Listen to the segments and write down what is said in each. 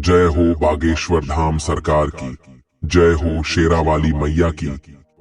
जय हो बागेश्वर धाम सरकार की, जय हो शेरावाली मैया की।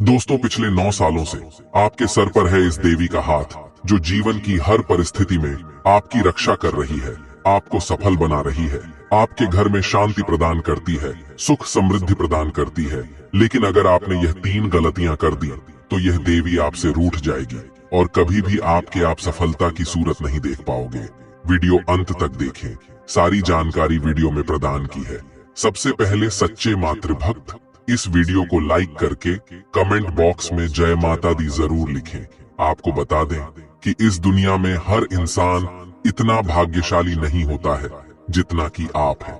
दोस्तों, पिछले 9 सालों से आपके सर पर है इस देवी का हाथ, जो जीवन की हर परिस्थिति में आपकी रक्षा कर रही है, आपको सफल बना रही है, आपके घर में शांति प्रदान करती है, सुख समृद्धि प्रदान करती है। लेकिन अगर आपने यह 3 गलतियां कर दी तो यह देवी आपसे रूठ जाएगी और कभी भी आप सफलता की सूरत नहीं देख पाओगे। वीडियो अंत तक देखें, सारी जानकारी वीडियो में प्रदान की है। सबसे पहले सच्चे मातृभक्त इस वीडियो को लाइक करके कमेंट बॉक्स में जय माता दी जरूर लिखें। आपको बता दें कि इस दुनिया में हर इंसान इतना भाग्यशाली नहीं होता है जितना कि आप हैं,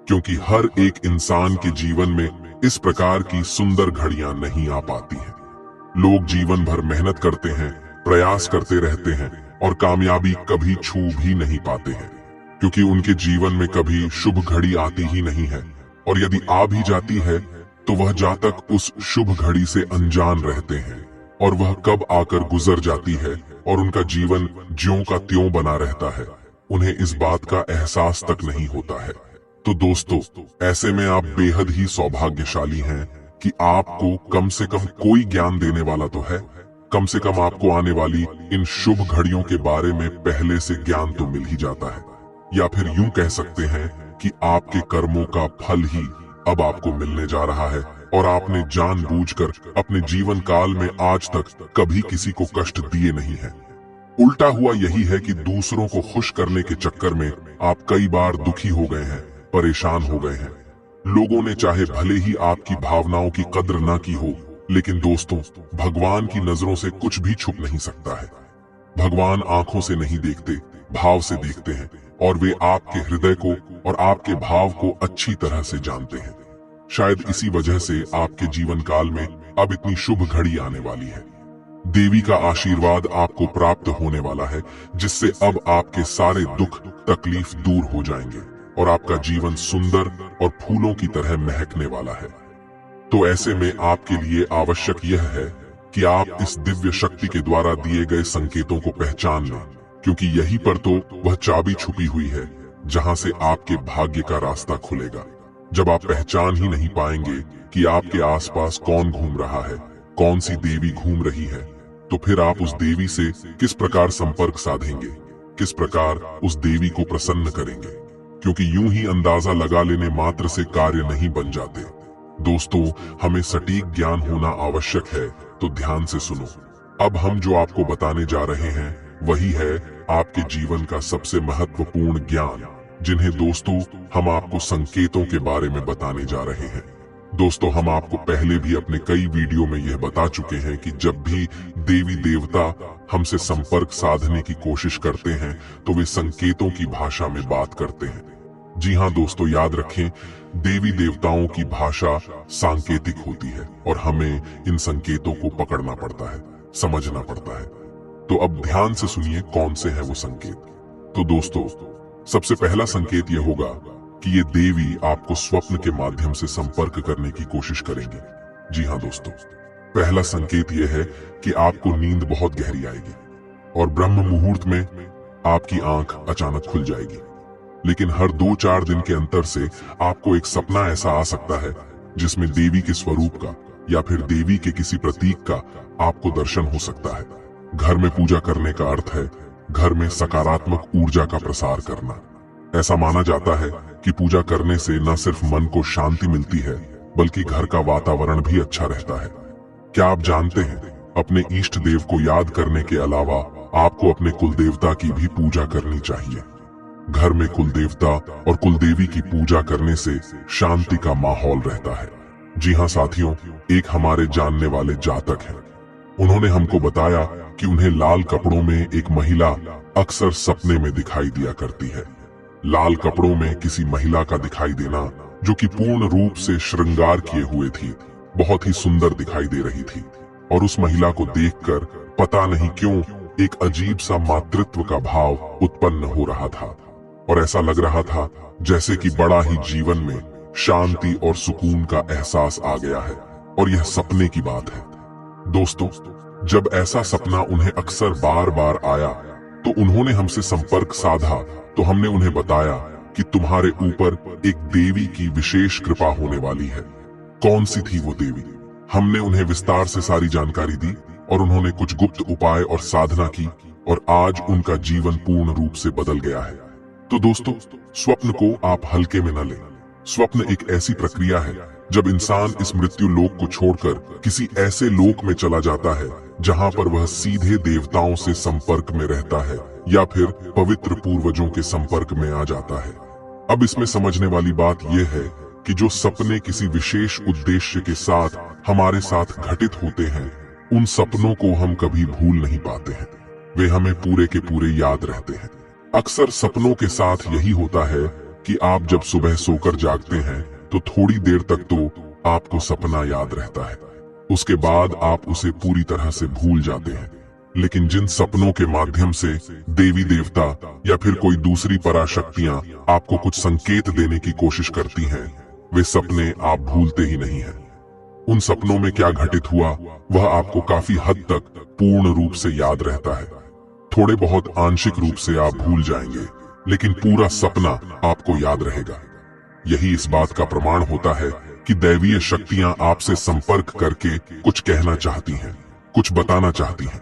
क्योंकि हर एक इंसान के जीवन में इस प्रकार की सुंदर घड़ियां नहीं आ पाती हैं। लोग जीवन भर मेहनत करते हैं, प्रयास करते रहते हैं और कामयाबी कभी छू भी नहीं पाते हैं, क्योंकि उनके जीवन में कभी शुभ घड़ी आती ही नहीं है, और यदि आ भी जाती है तो वह जातक उस शुभ घड़ी से अनजान रहते हैं और वह कब आकर गुजर जाती है और उनका जीवन ज्यों का त्यों बना रहता है, उन्हें इस बात का एहसास तक नहीं होता है। तो दोस्तों, ऐसे में आप बेहद ही सौभाग्यशाली हैं कि आपको कम से कम कोई ज्ञान देने वाला तो है। कम से कम आपको आने वाली इन शुभ घड़ियों के बारे में पहले से ज्ञान तो मिल ही जाता है, या फिर यूं कह सकते हैं कि आपके कर्मों का फल ही अब आपको मिलने जा रहा है, और आपने जानबूझकर अपने जीवन काल में आज तक कभी किसी को कष्ट दिए नहीं है। उल्टा हुआ यही है कि दूसरों को खुश करने के चक्कर में आप कई बार दुखी हो गए हैं, परेशान हो गए हैं। लोगों ने चाहे भले ही आपकी भावनाओं की कद्र ना की हो, लेकिन दोस्तों, भगवान की नजरों से कुछ भी छुप नहीं सकता है। भगवान आंखों से नहीं देखते, भाव से देखते हैं, और वे आपके हृदय को और आपके भाव को अच्छी तरह से जानते हैं। शायद इसी वजह से आपके जीवन काल में अब इतनी शुभ घड़ी आने वाली है। देवी का आशीर्वाद आपको प्राप्त होने वाला है, जिससे अब आपके सारे दुख तकलीफ दूर हो जाएंगे और आपका जीवन सुंदर और फूलों की तरह महकने वाला है। तो ऐसे में आपके लिए आवश्यक यह है कि आप इस दिव्य शक्ति के द्वारा दिए गए संकेतों को पहचान लें, क्योंकि यहीं पर तो वह चाबी छुपी हुई है जहां से आपके भाग्य का रास्ता खुलेगा। जब आप पहचान ही नहीं पाएंगे कि आपके आसपास कौन घूम रहा है, कौन सी देवी घूम रही है, तो फिर आप उस देवी से किस प्रकार संपर्क साधेंगे, किस प्रकार उस देवी को प्रसन्न करेंगे, क्योंकि यूं ही अंदाजा लगा लेने मात्र से कार्य नहीं बन जाते। दोस्तों, हमें सटीक ज्ञान होना आवश्यक है, तो ध्यान से सुनो। अब हम जो आपको बताने जा रहे हैं वही है आपके जीवन का सबसे महत्वपूर्ण ज्ञान, जिन्हें दोस्तों हम आपको संकेतों के बारे में बताने जा रहे हैं। दोस्तों, हम आपको पहले भी अपने कई वीडियो में यह बता चुके हैं कि जब भी देवी देवता हमसे संपर्क साधने की कोशिश करते हैं तो वे संकेतों की भाषा में बात करते हैं। जी हाँ दोस्तों, याद रखें, देवी देवताओं की भाषा सांकेतिक होती है और हमें इन संकेतों को पकड़ना पड़ता है, समझना पड़ता है। तो अब ध्यान से सुनिए कौन से हैं वो संकेत। तो दोस्तों, सबसे पहला संकेत यह होगा कि ये देवी आपको स्वप्न के माध्यम से संपर्क करने की कोशिश करेंगी। जी हाँ दोस्तों, पहला संकेत यह है कि आपको नींद बहुत गहरी आएगी और ब्रह्म मुहूर्त में आपकी आंख अचानक खुल जाएगी। लेकिन हर 2-4 दिन के अंतर से आपको एक सपना ऐसा आ सकता है जिसमें देवी के स्वरूप का या फिर देवी के किसी प्रतीक का आपको दर्शन हो सकता है। घर में पूजा करने का अर्थ है घर में सकारात्मक ऊर्जा का प्रसार करना। ऐसा माना जाता है कि पूजा करने से न सिर्फ मन को शांति मिलती है, बल्कि घर का वातावरण भी अच्छा रहता है। क्या आप जानते हैं, अपने इष्ट देव को याद करने के अलावा आपको अपने कुलदेवता की भी पूजा करनी चाहिए। घर में कुलदेवता और कुलदेवी की पूजा करने से शांति का माहौल रहता है। जी हाँ साथियों, एक हमारे जानने वाले जातक हैं। उन्होंने हमको बताया कि उन्हें लाल कपड़ों में एक महिला अक्सर सपने में दिखाई दिया करती है। लाल कपड़ों में किसी महिला का दिखाई देना जो कि पूर्ण रूप से श्रृंगार किए हुए थी, बहुत ही सुंदर दिखाई दे रही थी, और उस महिला को देखकर पता नहीं क्यों एक अजीब सा मातृत्व का भाव उत्पन्न हो रहा था, और ऐसा लग रहा था जैसे कि बड़ा ही जीवन में शांति और सुकून का एहसास आ गया है, और यह सपने की बात है। दोस्तों, जब ऐसा सपना उन्हें अक्सर बार बार आया तो उन्होंने हमसे संपर्क साधा, तो हमने उन्हें बताया कि तुम्हारे ऊपर एक देवी की विशेष कृपा होने वाली है। कौन सी थी वो देवी? हमने उन्हें विस्तार से सारी जानकारी दी और उन्होंने कुछ गुप्त उपाय और साधना की और आज उनका जीवन पूर्ण रूप से बदल गया है। तो दोस्तों, स्वप्न को आप हल्के में न लें। स्वप्न एक ऐसी प्रक्रिया है जब इंसान इस मृत्यु लोक को छोड़कर किसी ऐसे लोक में चला जाता है जहां पर वह सीधे देवताओं से संपर्क में रहता है या फिर पवित्र पूर्वजों के संपर्क में आ जाता है। अब इसमें समझने वाली बात यह है कि जो सपने किसी विशेष उद्देश्य के साथ हमारे साथ घटित होते हैं, उन सपनों को हम कभी भूल नहीं पाते हैं। वे हमें पूरे के पूरे याद रहते हैं। अक्सर सपनों के साथ यही होता है कि आप जब सुबह सोकर जागते हैं तो थोड़ी देर तक तो आपको सपना याद रहता है, उसके बाद आप उसे पूरी तरह से भूल जाते हैं। लेकिन जिन सपनों के माध्यम से देवी देवता या फिर कोई दूसरी पराशक्तियां आपको कुछ संकेत देने की कोशिश करती हैं, वे सपने आप भूलते ही नहीं हैं। उन सपनों में क्या घटित हुआ वह आपको काफी हद तक पूर्ण रूप से याद रहता है। थोड़े बहुत आंशिक रूप से आप भूल जाएंगे, लेकिन पूरा सपना आपको याद रहेगा। यही इस बात का प्रमाण होता है कि दैवीय शक्तियां आपसे संपर्क करके कुछ कहना चाहती हैं, कुछ बताना चाहती हैं।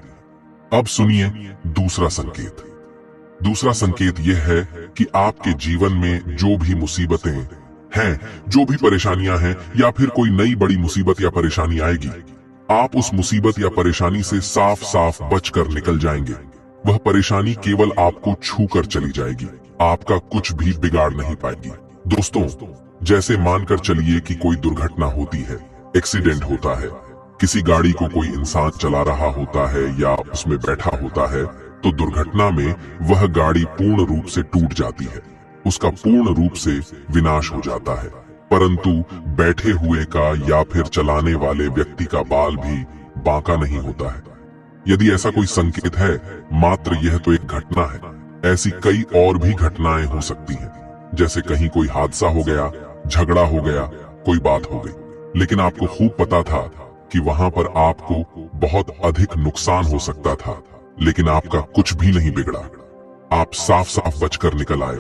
अब सुनिए दूसरा संकेत। दूसरा संकेत यह है कि आपके जीवन में जो भी मुसीबतें हैं, जो भी परेशानियां हैं या फिर कोई नई बड़ी मुसीबत या परेशानी आएगी, आप उस मुसीबत या परेशानी से साफ साफ बचकर निकल जाएंगे। वह परेशानी केवल आपको छूकर चली जाएगी, आपका कुछ भी बिगाड़ नहीं पाएगी। दोस्तों, जैसे मानकर चलिए कि कोई दुर्घटना होती है, एक्सीडेंट होता है, किसी गाड़ी को कोई इंसान चला रहा होता है या उसमें बैठा होता है, तो दुर्घटना में वह गाड़ी पूर्ण रूप से टूट जाती है, उसका पूर्ण रूप से विनाश हो जाता है, परंतु बैठे हुए का या फिर चलाने वाले व्यक्ति का बाल भी बांका नहीं होता है। यदि ऐसा कोई संकेत है, मात्र यह तो एक घटना है। ऐसी कई और भी घटनाएं हो सकती हैं, जैसे कहीं कोई हादसा हो गया, झगड़ा हो गया, कोई बात हो गई, लेकिन आपको खूब पता था कि वहां पर आपको बहुत अधिक नुकसान हो सकता था, लेकिन आपका कुछ भी नहीं बिगड़ा। आप साफ साफ बचकर निकल आए।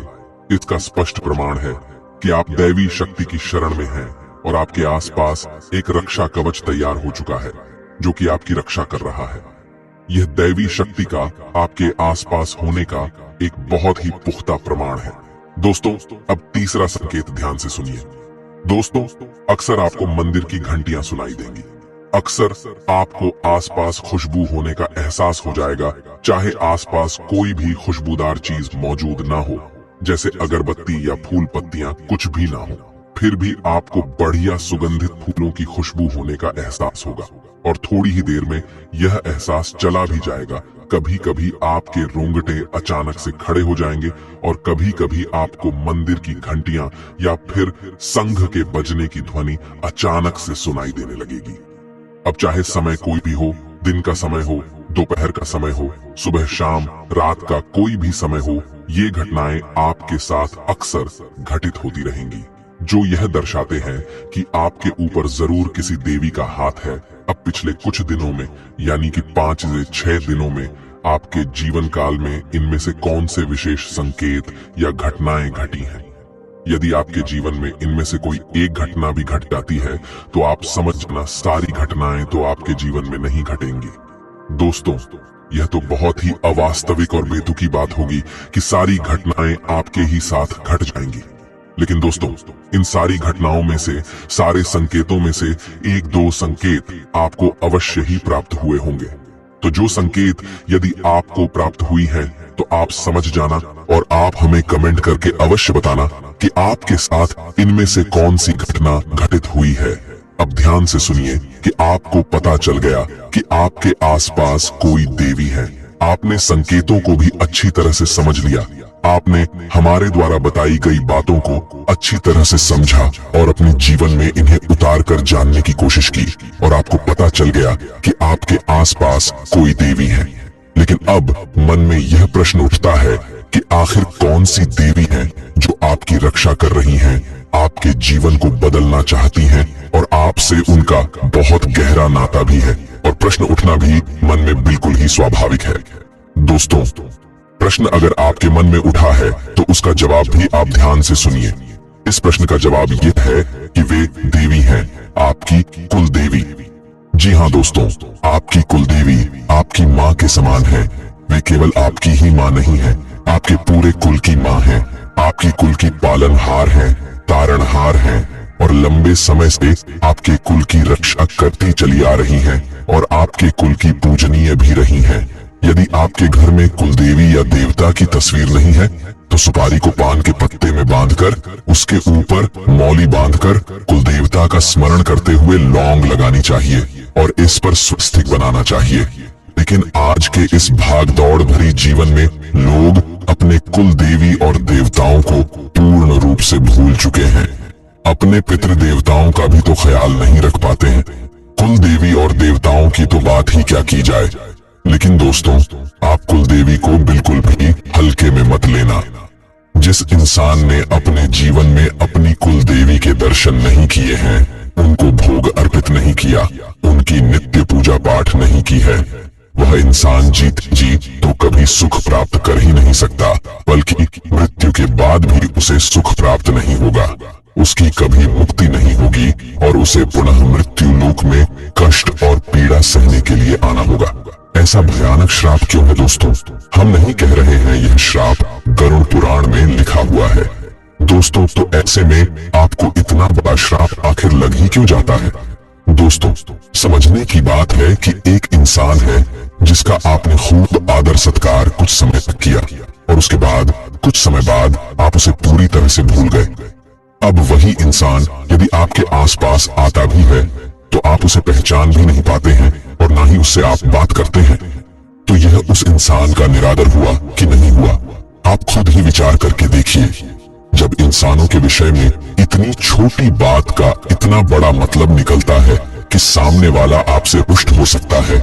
इसका स्पष्ट प्रमाण है कि आप दैवी शक्ति की शरण में हैं और आपके आसपास एक रक्षा कवच तैयार हो चुका है जो कि आपकी रक्षा कर रहा है। यह दैवी शक्ति का आपके आसपास होने का एक बहुत ही पुख्ता प्रमाण है। दोस्तों, अब तीसरा संकेत ध्यान से सुनिए। दोस्तों, अक्सर आपको मंदिर की घंटियां सुनाई देंगी। अक्सर आपको आसपास खुशबू होने का एहसास हो जाएगा, चाहे आसपास कोई भी खुशबूदार चीज मौजूद ना हो, जैसे अगरबत्ती या फूल पत्तियां कुछ भी ना हो, फिर भी आपको बढ़िया सुगंधित फूलों की खुशबू होने का एहसास होगा और थोड़ी ही देर में यह एहसास चला भी जाएगा। कभी कभी आपके रोंगटे अचानक से खड़े हो जाएंगे और कभी कभी आपको मंदिर की घंटियां या फिर संघ के बजने की ध्वनि अचानक से सुनाई देने लगेगी। अब चाहे समय कोई भी हो, दिन का समय हो, दोपहर का समय हो, सुबह शाम रात का कोई भी समय हो, ये घटनाएं आपके साथ अक्सर घटित होती रहेंगी, जो यह दर्शाते हैं कि आपके ऊपर जरूर किसी देवी का हाथ है। अब पिछले कुछ दिनों में, यानी कि 5 से 6 दिनों में आपके जीवन काल में इनमें से कौन से विशेष संकेत या घटनाएं घटी हैं। यदि आपके जीवन में इनमें से कोई एक घटना भी घट जाती है तो आप समझना सारी घटनाएं तो आपके जीवन में नहीं घटेंगी। दोस्तों, यह तो बहुत ही अवास्तविक और बेतुकी बात होगी कि सारी घटनाएं आपके ही साथ घट जाएंगी। लेकिन दोस्तों, इन सारी घटनाओं में से, सारे संकेतों में से 1-2 संकेत आपको अवश्य ही प्राप्त हुए होंगे। तो जो संकेत यदि आपको प्राप्त हुई है तो आप समझ जाना और आप हमें कमेंट करके अवश्य बताना कि आपके साथ इनमें से कौन सी घटना घटित हुई है। अब ध्यान से सुनिए कि आपको पता चल गया कि आपके आसपास कोई देवी है। आपने संकेतों को भी अच्छी तरह से समझ लिया, आपने हमारे द्वारा बताई गई बातों को अच्छी तरह से समझा और अपने जीवन में इन्हें उतार कर जानने की कोशिश की और आपको पता चल गया कि आपके आसपास कोई देवी है। लेकिन अब मन में यह प्रश्न उठता है कि आखिर कौन सी देवी है जो आपकी रक्षा कर रही हैं, आपके जीवन को बदलना चाहती हैं और आपसे उनका बहुत गहरा नाता भी है। और प्रश्न उठना भी मन में बिल्कुल ही स्वाभाविक है। दोस्तों, प्रश्न अगर आपके मन में उठा है तो उसका जवाब भी आप ध्यान से सुनिए। इस प्रश्न का जवाब ये है कि वे देवी हैं, आपकी कुल देवी। जी हाँ दोस्तों, आपकी कुल देवी आपकी माँ के समान है। वे केवल आपकी ही माँ नहीं है, आपके पूरे कुल की माँ है। आपकी कुल की पालनहार है, तारणहार है और लंबे समय से आपके कुल की रक्षा करती चली आ रही हैं और आपके कुल की पूजनीय भी रही हैं। यदि आपके घर में कुलदेवी या देवता की तस्वीर नहीं है तो सुपारी को पान के पत्ते में बांधकर उसके ऊपर मौली बांधकर कुलदेवता का स्मरण करते हुए लौंग लगानी चाहिए और इस पर स्वस्तिक बनाना चाहिए। लेकिन आज के इस भागदौड़ भरी जीवन में लोग अपने कुल देवी और देवताओं को पूर्ण रूप से भूल चुके हैं। अपने पितृ देवताओं का भी तो ख्याल नहीं रख पाते हैं। कुल देवी और देवताओं की तो बात ही क्या की जाए। लेकिन दोस्तों, आप कुल देवी को बिल्कुल भी हल्के में मत लेना। जिस इंसान ने अपने जीवन में अपनी कुल देवी के दर्शन नहीं किए हैं, उनको भोग अर्पित नहीं किया, उनकी नित्य पूजा पाठ नहीं की है, वह इंसान जीत तो कभी सुख प्राप्त कर ही नहीं सकता, बल्कि मृत्यु के बाद भी उसे सुख प्राप्त नहीं होगा। उसकी कभी मुक्ति नहीं होगी और उसे पुनः मृत्यु लोक में कष्ट और पीड़ा सहने के लिए आना होगा। ऐसा भयानक श्राप क्यों है दोस्तों? हम नहीं कह रहे हैं, यह श्राप गरुड़ पुराण में लिखा हुआ है। दोस्तों, तो ऐसे में आपको इतना बड़ा श्राप आखिर लग ही क्यों जाता है? दोस्तों, समझने की बात है कि एक इंसान है जिसका आपने खूब आदर सत्कार कुछ समय तक किया और उसके बाद कुछ समय बाद आप उसे पूरी तरह से भूल गए। अब वही इंसान यदि आपके आसपास आता भी है तो आप उसे पहचान भी नहीं पाते हैं और ना ही उससे आप बात करते हैं। तो यह उस इंसान का निरादर हुआ कि नहीं हुआ? आप खुद ही विचार करके देखिए। जब इंसानों के विषय में इतनी छोटी बात का इतना बड़ा मतलब निकलता है कि सामने वाला आपसे रुष्ट हो सकता है,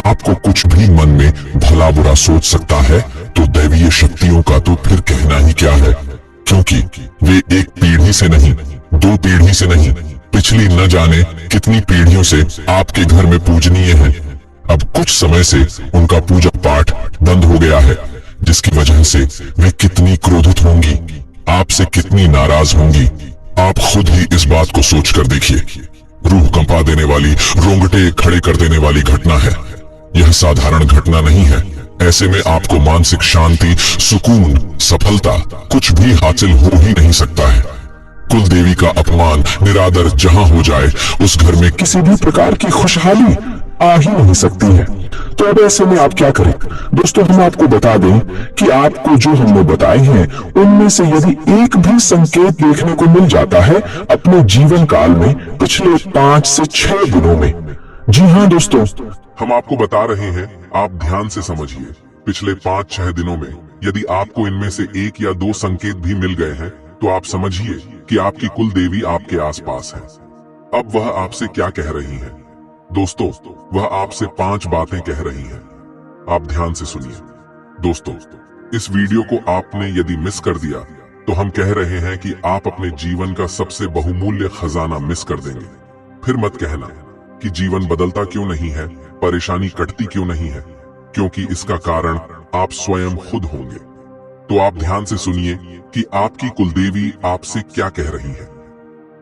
आपको कुछ भी मन में भला बुरा सोच सकता है, तो दैवीय शक्तियों का तो फिर कहना ही क्या है। क्योंकि वे एक पीढ़ी से नहीं, दो पीढ़ी से नहीं, पिछली न जाने कितनी पीढ़ियों से आपके घर में पूजनीय हैं। अब कुछ समय से उनका पूजा पाठ बंद हो गया है, जिसकी वजह से वे कितनी क्रोधित होंगी, आपसे कितनी नाराज होंगी। आप खुद ही इस बात को सोचकर देखिए। रूह कंपा देने वाली, रोंगटे खड़े कर देने वाली घटना है। यह साधारण घटना नहीं है। ऐसे में आपको मानसिक शांति, सुकून, सफलता कुछ भी हासिल हो ही नहीं सकता है। कुल देवी का अपमान, निरादर जहां हो जाए, उस घर में किसी भी प्रकार की खुशहाली आ ही नहीं सकती है। तो अब ऐसे में आप क्या करें? दोस्तों, हम आपको बता दें कि आपको जो हमने बताए हैं उनमें से यदि एक भी संकेत देखने को मिल जाता है अपने जीवन काल में पिछले 5 से 6 दिनों में, जी हाँ दोस्तों, हम आपको बता रहे हैं, आप ध्यान से समझिए। पिछले 5-6 दिनों में यदि आपको इनमें से 1 या 2 संकेत भी मिल गए हैं तो आप समझिए कि आपकी कुल देवी आपके आसपास है। अब वह आपसे क्या कह रही है? दोस्तों, वह आपसे 5 बातें कह रही है। आप ध्यान से सुनिए। दोस्तों, इस वीडियो को आपने यदि मिस कर दिया तो हम कह रहे हैं कि आप अपने जीवन का सबसे बहुमूल्य खजाना मिस कर देंगे। फिर मत कहना कि जीवन बदलता क्यों नहीं है, परेशानी कटती क्यों नहीं है, क्योंकि इसका कारण आप स्वयं खुद होंगे। तो आप ध्यान से सुनिए कि आपकी कुलदेवी आपसे क्या कह रही है।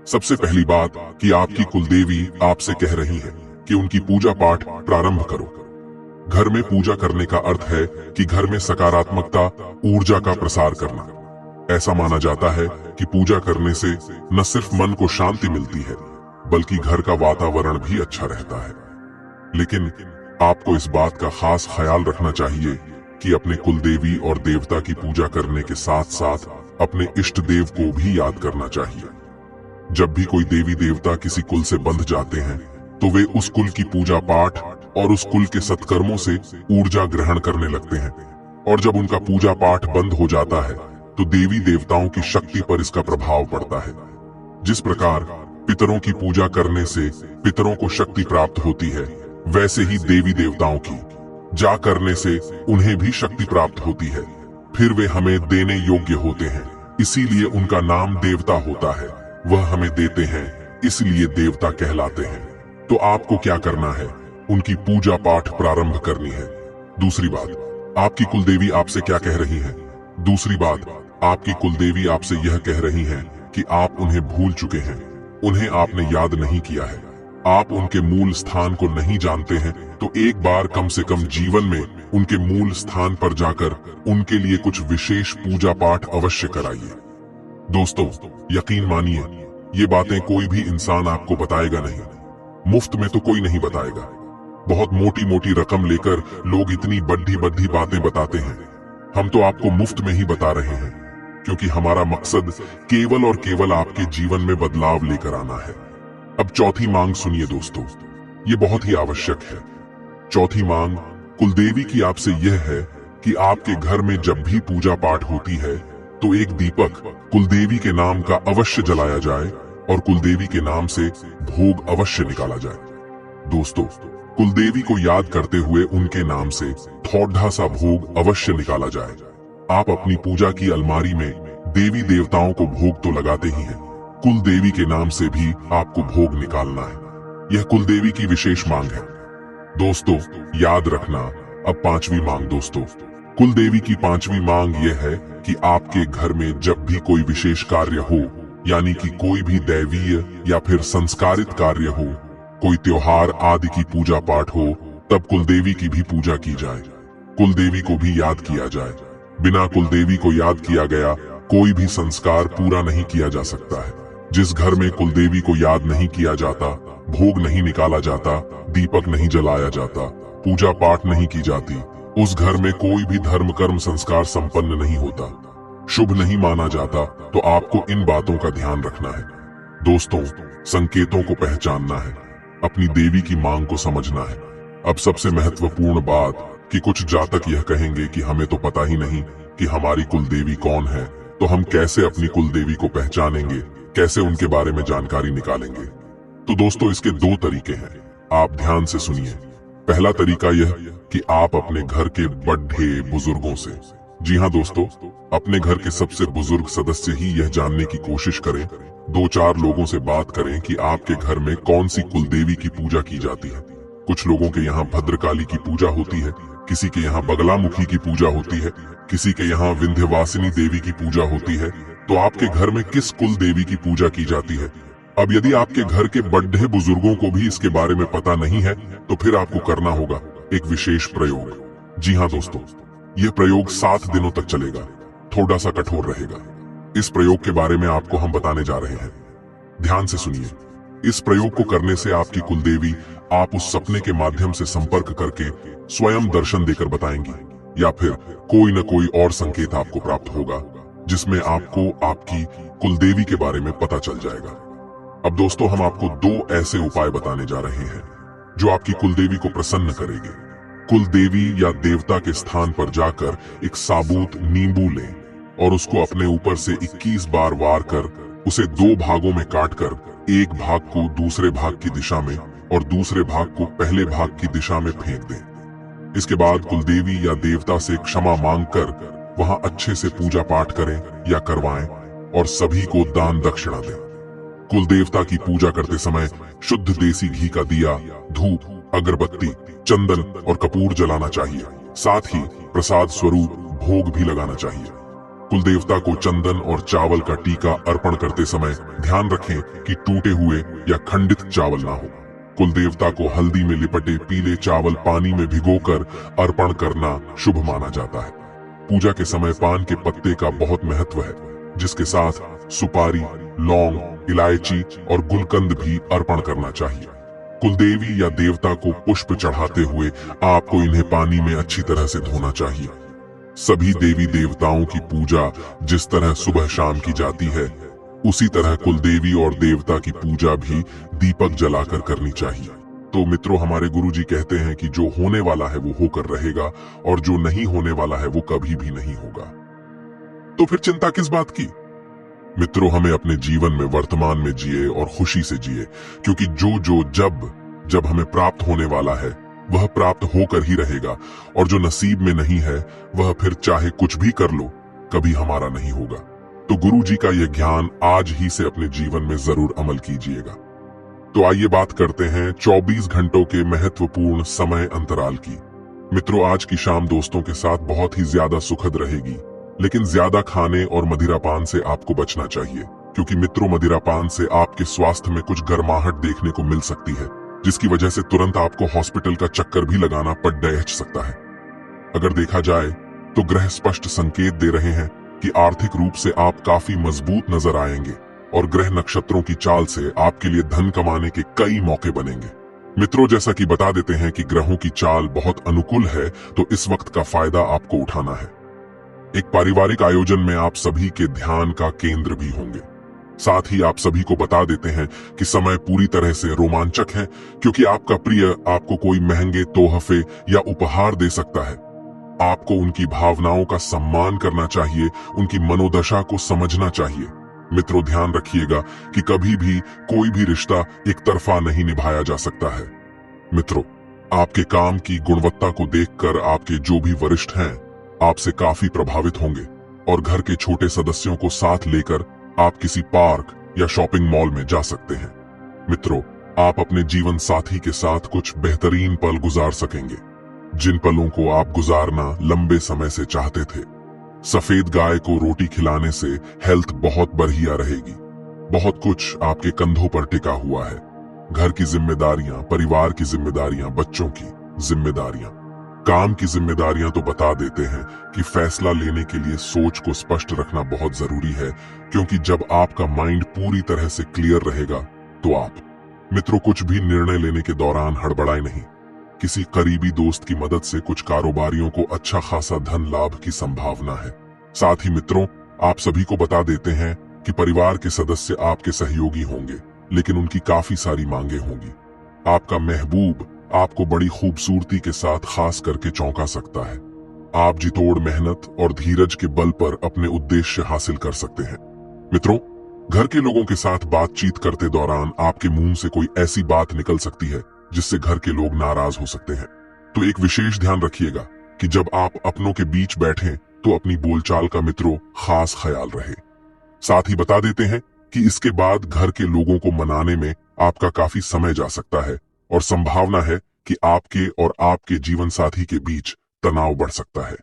सबसे पहली बात कि आपकी कुलदेवी आपसे कह रही है कि उनकी पूजा पाठ प्रारंभ करो। घर में पूजा करने का अर्थ है कि घर में सकारात्मकता, ऊर्जा का प्रसार करना। ऐसा माना जाता है कि पूजा करने से न सिर्फ मन को शांति मिलती है, बल्कि घर का वातावरण भी अच्छा रहता है। लेकिन आपको इस बात का खास ख्याल रखना चाहिए कि अपने कुलदेवी और देवता की पूजा करने के साथ साथ अपने इष्ट देव को भी याद करना चाहिए। जब भी कोई देवी देवता किसी कुल से बंध जाते हैं तो वे उस कुल की पूजा पाठ और उस कुल के सत्कर्मों से ऊर्जा ग्रहण करने लगते हैं, और जब उनका पूजा पाठ बंद हो जाता है तो देवी देवताओं की शक्ति पर इसका प्रभाव पड़ता है। जिस प्रकार पितरों की पूजा करने से पितरों को शक्ति प्राप्त होती है, वैसे ही देवी देवताओं की जा करने से उन्हें भी शक्ति प्राप्त होती है। फिर वे हमें देने योग्य होते हैं, इसीलिए उनका नाम देवता होता है। वह हमें देते हैं, इसलिए देवता कहलाते हैं। तो आपको क्या करना है? उनकी पूजा पाठ प्रारंभ करनी है। दूसरी बात, आपकी कुलदेवी आपसे क्या कह रही है? दूसरी बात, आपकी कुलदेवी आपसे यह कह रही हैं कि आप उन्हें भूल चुके हैं, उन्हें आपने याद नहीं किया है, आप उनके मूल स्थान को नहीं जानते हैं, तो एक बार कम से कम जीवन में उनके मूल स्थान पर जाकर उनके लिए कुछ विशेष पूजा पाठ अवश्य कराइए। दोस्तों, यकीन मानिए, ये बातें कोई भी इंसान आपको बताएगा नहीं, मुफ्त में तो कोई नहीं बताएगा। बहुत मोटी मोटी रकम लेकर लोग इतनी बड्ढी बड्ढी बातें बताते हैं। हम तो आपको मुफ्त में ही बता रहे हैं, क्योंकि हमारा मकसद केवल और केवल आपके जीवन में बदलाव लेकर आना है। अब चौथी मांग सुनिए दोस्तों, ये बहुत ही आवश्यक है। चौथी मांग कुलदेवी की आपसे यह है कि आपके घर में जब भी पूजा पाठ होती है तो एक दीपक कुलदेवी के नाम का अवश्य जलाया जाए और कुलदेवी के नाम से भोग अवश्य निकाला जाए। दोस्तों, कुलदेवी को याद करते हुए उनके नाम से थोड़ा सा भोग अवश्य निकाला जाए। आप अपनी पूजा की अलमारी में देवी देवताओं को भोग तो लगाते ही हैं, कुलदेवी के नाम से भी आपको भोग निकालना है। यह कुलदेवी की विशेष मांग है। दोस्तों, याद रखना। अब पांचवी मांग दोस्तों, कुलदेवी की पांचवी मांग यह है कि आपके घर में जब भी कोई विशेष कार्य हो, यानी कि कोई भी दैवीय या फिर संस्कारित कार्य हो, कोई त्योहार आदि की पूजा पाठ हो, तब कुलदेवी की भी पूजा की जाए, कुलदेवी को भी याद किया जाए। बिना कुलदेवी को याद किया गया कोई भी संस्कार पूरा नहीं किया जा सकता है। जिस घर में कुलदेवी को याद नहीं किया जाता, भोग नहीं निकाला जाता, दीपक नहीं जलाया जाता, पूजा पाठ नहीं की जाती, उस घर में कोई भी धर्म कर्म संस्कार संपन्न नहीं होता, शुभ नहीं माना जाता। तो आपको इन बातों का ध्यान रखना है। दोस्तों, संकेतों को पहचानना है, अपनी देवी की मांग को समझना है। अब सबसे महत्वपूर्ण बात कि कुछ जातक यह कहेंगे कि हमें तो पता ही नहीं कि हमारी कुलदेवी कौन है, तो हम कैसे अपनी कुलदेवी को पहचानेंगे, कैसे उनके बारे में जानकारी निकालेंगे? तो दोस्तों, इसके दो तरीके हैं, आप ध्यान से सुनिए। पहला तरीका यह कि आप अपने घर के बड़े बुजुर्गों से, जी हाँ दोस्तों, अपने घर के सबसे बुजुर्ग सदस्य ही यह जानने की कोशिश करें, दो चार लोगों से बात करें कि आपके घर में कौन सी कुलदेवी की पूजा की जाती है। कुछ लोगों के यहाँ भद्रकाली की पूजा होती है, किसी के यहाँ बगलामुखी की पूजा होती है, किसी के यहाँ विंध्यवासिनी देवी की पूजा होती है। तो आपके घर में किस कुल देवी की पूजा की जाती है? अब यदि आपके घर के बड़े बुजुर्गों को भी इसके बारे में पता नहीं है, तो फिर आपको करना होगा एक विशेष प्रयोग। जी हाँ दोस्तों, यह प्रयोग 7 दिनों तक चलेगा, थोड़ा सा कठोर रहेगा। इस प्रयोग के बारे में आपको हम बताने जा रहे हैं, ध्यान से सुनिए। इस प्रयोग को करने से आपकी कुलदेवी आप उस सपने के माध्यम से संपर्क करके स्वयं दर्शन देकर बताएंगी, या फिर कोई न कोई और संकेत आपको प्राप्त होगा जिसमें आपको आपकी कुलदेवी के बारे में पता चल जाएगा। अब दोस्तों, हम आपको 2 ऐसे उपाय बताने जा रहे हैं जो आपकी कुलदेवी को प्रसन्न करेंगे। कुलदेवी या देवता के स्थान पर जाकर एक साबुत नींबू लें और उसको अपने ऊपर से 21 बार वार कर उसे 2 भागों में काटकर एक भाग को दूसरे भाग की दिशा में और दूसरे भाग को पहले भाग की दिशा में फेंक दें। इसके बाद कुलदेवी या देवता से क्षमा मांगकर वहां अच्छे से पूजा पाठ करें या करवाएं और सभी को दान दक्षिणा दें। कुलदेवता की पूजा करते समय शुद्ध देसी घी का दिया, धूप, अगरबत्ती, चंदन और कपूर जलाना चाहिए। साथ ही प्रसाद स्वरूप भोग भी लगाना चाहिए। कुलदेवता को चंदन और चावल का टीका अर्पण करते समय ध्यान रखें कि टूटे हुए या खंडित चावल ना हो। कुलदेवता को हल्दी में लिपटे पीले चावल पानी में भिगोकर अर्पण करना शुभ माना जाता है। पूजा के समय पान के पत्ते का बहुत महत्व है, जिसके साथ सुपारी, लौंग, इलायची और गुलकंद भी अर्पण करना चाहिए। कुलदेवी या देवता को पुष्प चढ़ाते हुए आपको इन्हें पानी में अच्छी तरह से धोना चाहिए। सभी देवी देवताओं की पूजा जिस तरह सुबह शाम की जाती है, उसी तरह कुलदेवी और देवता की पूजा भी दीपक जलाकर करनी चाहिए। तो मित्रों, हमारे गुरुजी कहते हैं कि जो होने वाला है वो होकर रहेगा और जो नहीं होने वाला है वो कभी भी नहीं होगा। तो फिर चिंता किस बात की? मित्रों, हमें अपने जीवन में वर्तमान में जिए और खुशी से जिए, क्योंकि जो जब हमें प्राप्त होने वाला है वह प्राप्त होकर ही रहेगा, और जो नसीब में नहीं है वह फिर चाहे कुछ भी कर लो कभी हमारा नहीं होगा। तो गुरुजी का यह ज्ञान आज ही से अपने जीवन में जरूर अमल कीजिएगा। तो आइए बात करते हैं 24 घंटों के महत्वपूर्ण समय अंतराल की। मित्रों, आज की शाम दोस्तों के साथ बहुत ही ज्यादा सुखद रहेगी, लेकिन ज्यादा खाने और मदिरापान से आपको बचना चाहिए, क्योंकि मित्रों मदिरापान से आपके स्वास्थ्य में कुछ गर्माहट देखने को मिल सकती है, जिसकी वजह से तुरंत आपको हॉस्पिटल का चक्कर भी लगाना पड़ सकता है। अगर देखा जाए तो ग्रह स्पष्ट संकेत दे रहे हैं कि आर्थिक रूप से आप काफी मजबूत नजर आएंगे और ग्रह नक्षत्रों की चाल से आपके लिए धन कमाने के कई मौके बनेंगे। मित्रों, जैसा कि बता देते हैं कि ग्रहों की चाल बहुत अनुकूल है, तो इस वक्त का फायदा आपको उठाना है। एक पारिवारिक आयोजन में आप सभी के ध्यान का केंद्र भी होंगे। साथ ही आप सभी को बता देते हैं कि समय पूरी तरह से रोमांचक है, क्योंकि आपका प्रिय आपको कोई महंगे तोहफे या उपहार दे सकता है। आपको उनकी भावनाओं का सम्मान करना चाहिए, उनकी मनोदशा को समझना चाहिए। मित्रों, ध्यान रखिएगा कि कभी भी कोई भी रिश्ता एक तरफा नहीं निभाया जा सकता है। मित्रों, आपके काम की गुणवत्ता को देखकर आपके जो भी वरिष्ठ हैं आपसे काफी प्रभावित होंगे और घर के छोटे सदस्यों को साथ लेकर आप किसी पार्क या शॉपिंग मॉल में जा सकते हैं। मित्रों, आप अपने जीवन साथी के साथ कुछ बेहतरीन पल गुजार सकेंगे, जिन पलों को आप गुजारना लंबे समय से चाहते थे। सफेद गाय को रोटी खिलाने से हेल्थ बहुत बढ़िया रहेगी। बहुत कुछ आपके कंधों पर टिका हुआ है। घर की जिम्मेदारियां, परिवार की जिम्मेदारियां, बच्चों की जिम्मेदारियां, काम की जिम्मेदारियां तो बता देते हैं कि फैसला लेने के लिए सोच को स्पष्ट रखना बहुत जरूरी है, क्योंकि जब आपका माइंड पूरी तरह से क्लियर रहेगा तो आप मित्रों कुछ भी निर्णय लेने के दौरान हड़बड़ाए नहीं। किसी करीबी दोस्त की मदद से कुछ कारोबारियों को अच्छा खासा धन लाभ की संभावना है। साथ ही मित्रों, आप सभी को बता देते हैं कि परिवार के सदस्य आपके सहयोगी होंगे, लेकिन उनकी काफी सारी मांगे होंगी। आपका महबूब आपको बड़ी खूबसूरती के साथ खास करके चौंका सकता है। आप जितोड़ मेहनत और धीरज के बल पर अपने उद्देश्य हासिल कर सकते हैं। मित्रों, घर के लोगों के साथ बातचीत करते दौरान आपके मुंह से कोई ऐसी बात निकल सकती है जिससे घर के लोग नाराज हो सकते हैं। तो एक विशेष ध्यान रखिएगा कि जब आप अपनों के बीच बैठें तो अपनी बोलचाल का मित्रों खास ख्याल रहे। साथ ही बता देते हैं कि इसके बाद घर के लोगों को मनाने में आपका काफी समय जा सकता है और संभावना है कि आपके और आपके जीवन साथी के बीच तनाव बढ़ सकता है।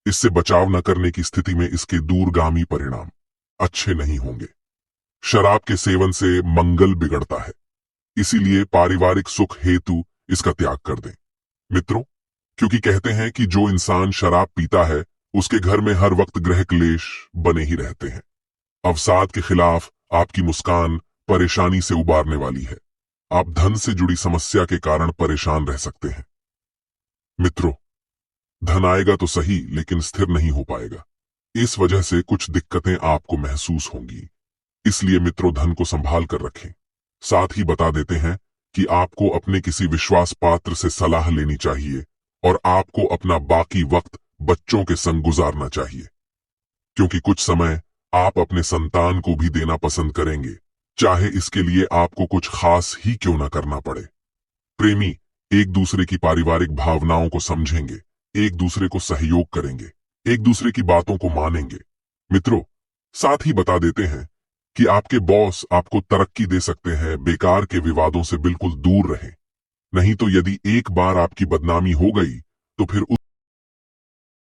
इससे बचाव न करने की स्थिति में इसके दूरगामी परिणाम अच्छे नहीं होंगे। शराब के सेवन से मंगल बिगड़ता है, इसीलिए पारिवारिक सुख हेतु इसका त्याग कर दें। मित्रों, क्योंकि कहते हैं कि जो इंसान शराब पीता है उसके घर में हर वक्त ग्रह क्लेश बने ही रहते हैं। अवसाद के खिलाफ आपकी मुस्कान परेशानी से उबारने वाली है। आप धन से जुड़ी समस्या के कारण परेशान रह सकते हैं। मित्रों, धन आएगा तो सही, लेकिन स्थिर नहीं हो पाएगा। इस वजह से कुछ दिक्कतें आपको महसूस होंगी। इसलिए मित्रों, धन को संभाल कर रखें। साथ ही बता देते हैं कि आपको अपने किसी विश्वास पात्र से सलाह लेनी चाहिए और आपको अपना बाकी वक्त बच्चों के संग गुजारना चाहिए, क्योंकि कुछ समय आप अपने संतान को भी देना पसंद करेंगे, चाहे इसके लिए आपको कुछ खास ही क्यों न करना पड़े। प्रेमी एक दूसरे की पारिवारिक भावनाओं को समझेंगे, एक दूसरे को सहयोग करेंगे, एक दूसरे की बातों को मानेंगे। मित्रों, साथ ही बता देते हैं कि आपके बॉस आपको तरक्की दे सकते हैं। बेकार के विवादों से बिल्कुल दूर रहें, नहीं तो यदि एक बार आपकी बदनामी हो गई तो फिर